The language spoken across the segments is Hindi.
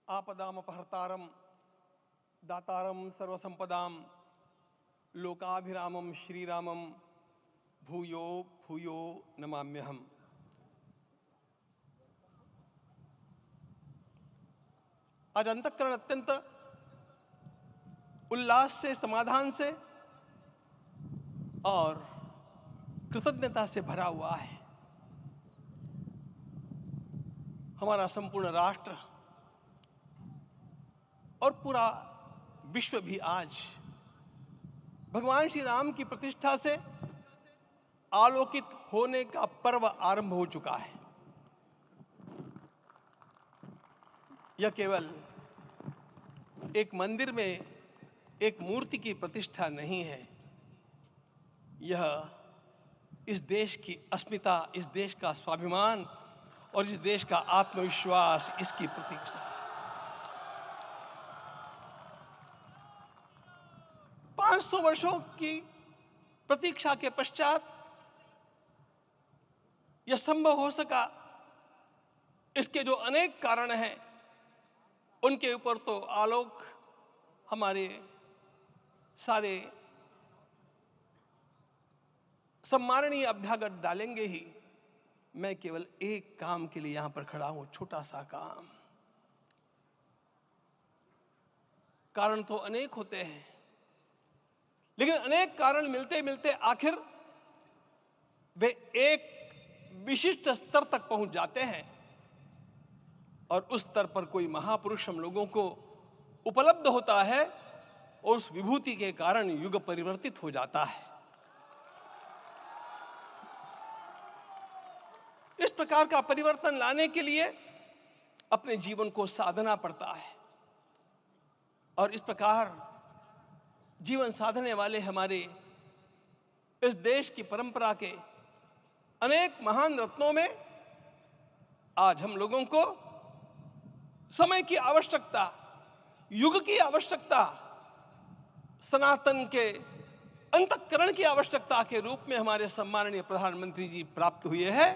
आपदामपहर्तारं दातारं सर्वसंपदां लोकाभिरामं श्रीरामं भूयो भूयो नमाम्यहम्। आज अंतःकरण अत्यंत उल्लास से, समाधान से और कृतज्ञता से भरा हुआ है। हमारा संपूर्ण राष्ट्र और पूरा विश्व भी आज भगवान श्री राम की प्रतिष्ठा से आलोकित होने का पर्व आरंभ हो चुका है। यह केवल एक मंदिर में एक मूर्ति की प्रतिष्ठा नहीं है, यह इस देश की अस्मिता, इस देश का स्वाभिमान और इस देश का आत्मविश्वास, इसकी प्रतीक्षा है। 500 वर्षों की प्रतीक्षा के पश्चात यह संभव हो सका। इसके जो अनेक कारण हैं, उनके ऊपर तो आलोक हमारे सारे सम्माननीय अभ्यागत डालेंगे ही। मैं केवल एक काम के लिए यहां पर खड़ा हूं, छोटा सा काम। कारण तो अनेक होते हैं, लेकिन अनेक कारण मिलते मिलते आखिर वे एक विशिष्ट स्तर तक पहुंच जाते हैं और उस स्तर पर कोई महापुरुष हम लोगों को उपलब्ध होता है और उस विभूति के कारण युग परिवर्तित हो जाता है। इस प्रकार का परिवर्तन लाने के लिए अपने जीवन को साधना पड़ता है और इस प्रकार जीवन साधने वाले हमारे इस देश की परंपरा के अनेक महान रत्नों में आज हम लोगों को समय की आवश्यकता, युग की आवश्यकता, सनातन के अंतःकरण की आवश्यकता के रूप में हमारे सम्माननीय प्रधानमंत्री जी प्राप्त हुए हैं।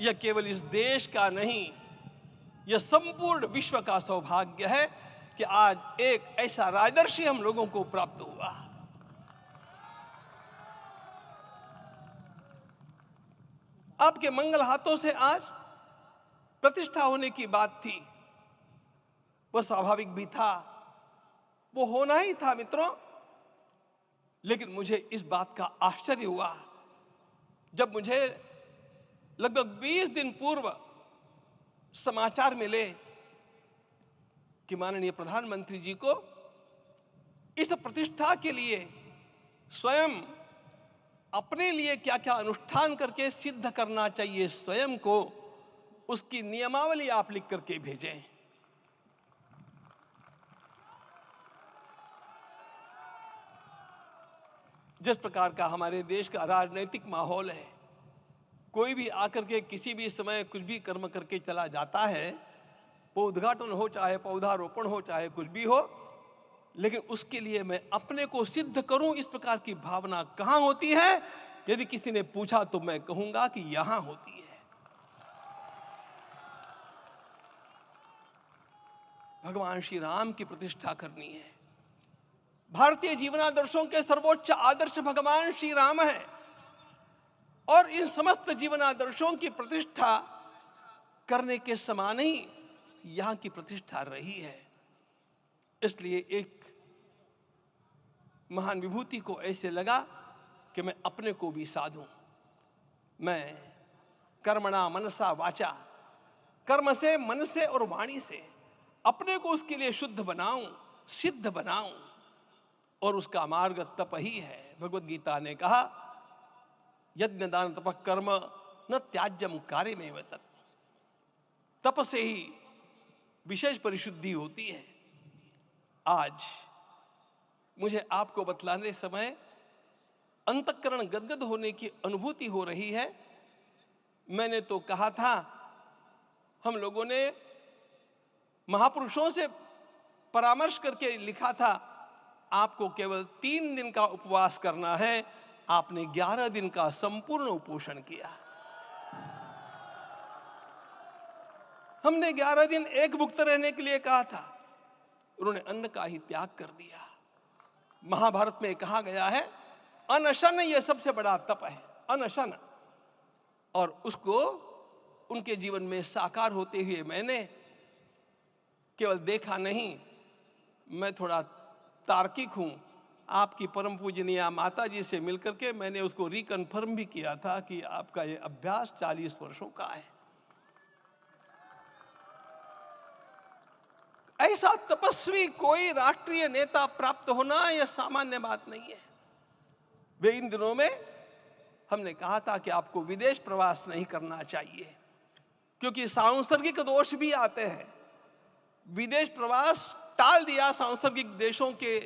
यह केवल इस देश का नहीं, यह संपूर्ण विश्व का सौभाग्य है कि आज एक ऐसा राजदर्शी हम लोगों को प्राप्त हुआ। आपके मंगल हाथों से आज प्रतिष्ठा होने की बात थी, वह स्वाभाविक भी था, वो होना ही था मित्रों। लेकिन मुझे इस बात का आश्चर्य हुआ जब मुझे लगभग 20 दिन पूर्व समाचार मिले कि माननीय प्रधानमंत्री जी को इस प्रतिष्ठा के लिए स्वयं अपने लिए क्या क्या अनुष्ठान करके सिद्ध करना चाहिए, स्वयं को उसकी नियमावली आप लिख करके भेजें। जिस प्रकार का हमारे देश का राजनीतिक माहौल है, कोई भी आकर के किसी भी समय कुछ भी कर्म करके चला जाता है, वो उद्घाटन हो, चाहे पौधारोपण हो, चाहे कुछ भी हो, लेकिन उसके लिए मैं अपने को सिद्ध करूं, इस प्रकार की भावना कहां होती है? यदि किसी ने पूछा तो मैं कहूंगा कि यहां होती है। भगवान श्री राम की प्रतिष्ठा करनी है। भारतीय जीवनादर्शों के सर्वोच्च आदर्श भगवान श्री राम है और इन समस्त जीवनादर्शों की प्रतिष्ठा करने के समान ही यहां की प्रतिष्ठा रही है। इसलिए एक महान विभूति को ऐसे लगा कि मैं अपने को भी साधूं। मैं कर्मणा मनसा वाचा, कर्म से, मन से और वाणी से अपने को उसके लिए शुद्ध बनाऊं, सिद्ध बनाऊं, और उसका मार्ग तप ही है। भगवद गीता ने कहा, यज्ञ दान तप कर्म न त्याज्यम कार्य में तत्। तप से ही विशेष परिशुद्धि होती है। आज मुझे आपको बतलाने समय अंतःकरण गदगद होने की अनुभूति हो रही है। मैंने तो कहा था, हम लोगों ने महापुरुषों से परामर्श करके लिखा था, आपको केवल 3 दिन का उपवास करना है। आपने 11 दिन का संपूर्ण उपोषण किया। हमने 11 दिन एक भुक्त रहने के लिए कहा था, उन्होंने अन्न का ही त्याग कर दिया। महाभारत में कहा गया है अनशन ये सबसे बड़ा तप है, अनशन। और उसको उनके जीवन में साकार होते हुए मैंने केवल देखा नहीं, मैं थोड़ा तार्किक हूं। आपकी परम पूजनीय माता जी से मिलकर के मैंने उसको रिकन्फर्म भी किया था कि आपका ये अभ्यास 40 वर्षों का है। ऐसा तपस्वी कोई राष्ट्रीय नेता प्राप्त होना यह सामान्य बात नहीं है। वे इन दिनों में हमने कहा था कि आपको विदेश प्रवास नहीं करना चाहिए, क्योंकि सांसर्गिक दोष भी आते हैं। विदेश प्रवास टाल दिया सांसर्गिक देशों के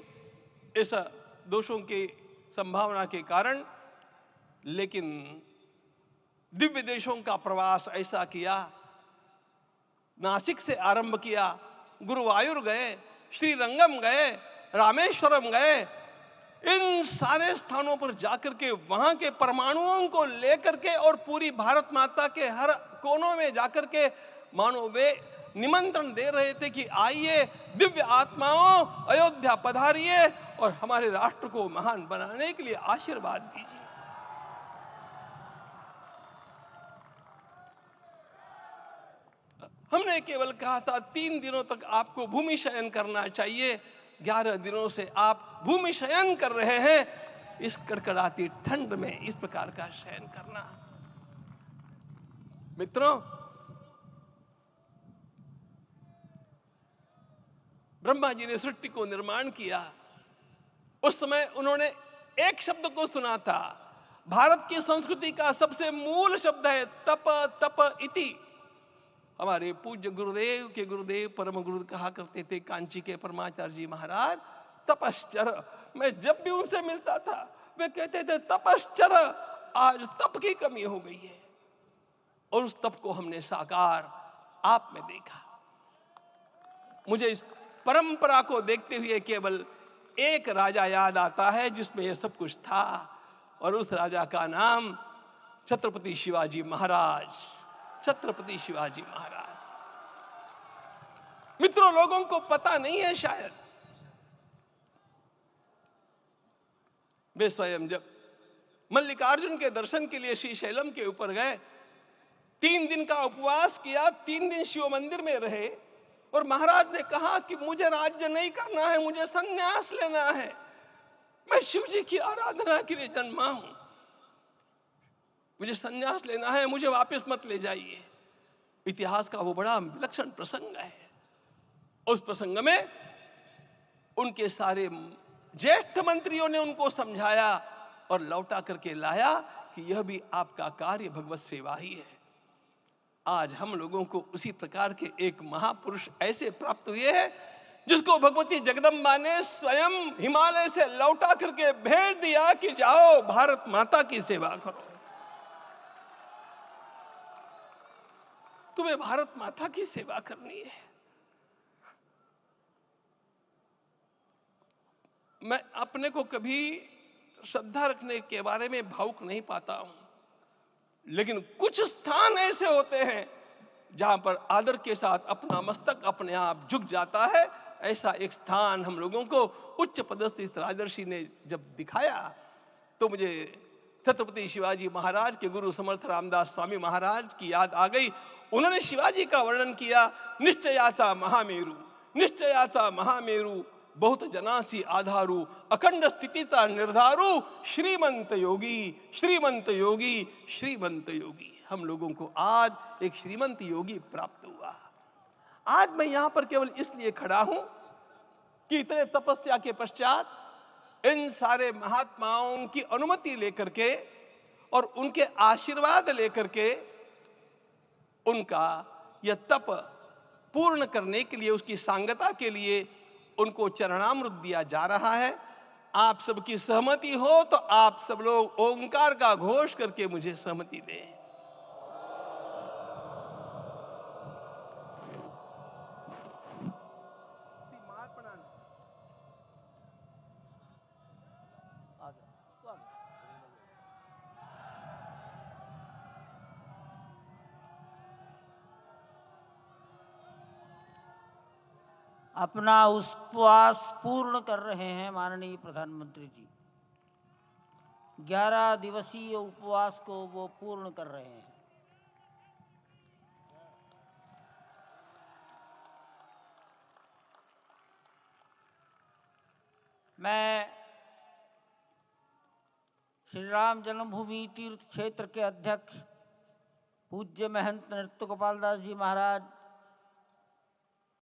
इस दोषों की संभावना के कारण, लेकिन दिव्य देशों का प्रवास ऐसा किया। नासिक से आरंभ किया, गुरुवायूर गए, श्रीरंगम गए, रामेश्वरम गए। इन सारे स्थानों पर जाकर के वहां के परमाणुओं को लेकर के और पूरी भारत माता के हर कोनों में जाकर के मानो वे निमंत्रण दे रहे थे कि आइए दिव्य आत्माओं, अयोध्या पधारिए और हमारे राष्ट्र को महान बनाने के लिए आशीर्वाद दीजिए। हमने केवल कहा था 3 दिनों तक आपको भूमि शयन करना चाहिए। 11 दिनों से आप भूमि शयन कर रहे हैं। इस कड़कड़ाती ठंड में इस प्रकार का शयन करना, मित्रों, ब्रह्मा जी ने सृष्टि को निर्माण किया। उस समय उन्होंने एक शब्द को सुना था। भारत की संस्कृति का सबसे मूल शब्द है तप, तप इति। हमारे पूज्य गुरुदेव के गुरुदेव परम गुरु कहा करते थे, कांची के परमाचार्य जी महाराज, तपश्चर। मैं जब भी उनसे मिलता था वे कहते थे तपश्चर। आज तप की कमी हो गई है और उस तप को हमने साकार आप में देखा। मुझे इस परंपरा को देखते हुए केवल एक राजा याद आता है जिसमें यह सब कुछ था, और उस राजा का नाम छत्रपति शिवाजी महाराज। छत्रपति शिवाजी महाराज। मित्रों, लोगों को पता नहीं है शायद, वे स्वयं जब मल्लिकार्जुन के दर्शन के लिए श्री शैलम के ऊपर गए, 3 दिन का उपवास किया, 3 दिन शिव मंदिर में रहे, और महाराज ने कहा कि मुझे राज्य नहीं करना है, मुझे संन्यास लेना है, मैं शिव जी की आराधना के लिए जन्मा हूं, मुझे संन्यास लेना है, मुझे वापस मत ले जाइए। इतिहास का वो बड़ा विलक्षण प्रसंग है। उस प्रसंग में उनके सारे ज्येष्ठ मंत्रियों ने उनको समझाया और लौटा करके लाया कि यह भी आपका कार्य भगवत सेवा ही है। आज हम लोगों को उसी प्रकार के एक महापुरुष ऐसे प्राप्त हुए हैं जिसको भगवती जगदम्बा ने स्वयं हिमालय से लौटा करके भेज दिया कि जाओ भारत माता की सेवा करो। तुम्हें भारत माता की सेवा करनी है। मैं अपने को कभी श्रद्धा रखने के बारे में भावुक नहीं पाता हूं, लेकिन कुछ स्थान ऐसे होते हैं जहां पर आदर के साथ अपना मस्तक अपने आप झुक जाता है। ऐसा एक स्थान हम लोगों को उच्च पदस्थ इस राजर्षि ने जब दिखाया तो मुझे छत्रपति शिवाजी महाराज के गुरु समर्थ रामदास स्वामी महाराज की याद आ गई। उन्होंने शिवाजी का वर्णन किया, निश्चयाचा महामेरु, निश्चयाचा महामेरु, बहुत जनासी आधारू, अखंड स्थितिता निर्धारू, श्रीमंत योगी, श्रीमंत योगी, श्रीमंत योगी। हम लोगों को आज एक श्रीमंत योगी प्राप्त हुआ। आज मैं यहां पर केवल इसलिए खड़ा हूं कि इतने तपस्या के पश्चात इन सारे महात्माओं की अनुमति लेकर के और उनके आशीर्वाद लेकर के उनका यह तप पूर्ण करने के लिए, उसकी सांगता के लिए उनको चरणामृत दिया जा रहा है। आप सबकी सहमति हो तो आप सब लोग ओंकार का घोष करके मुझे सहमति दें। अपना उपवास पूर्ण कर रहे हैं माननीय प्रधानमंत्री जी। 11 दिवसीय उपवास को वो पूर्ण कर रहे हैं। मैं श्री राम जन्मभूमि तीर्थ क्षेत्र के अध्यक्ष पूज्य महंत नृत्य गोपाल दास जी महाराज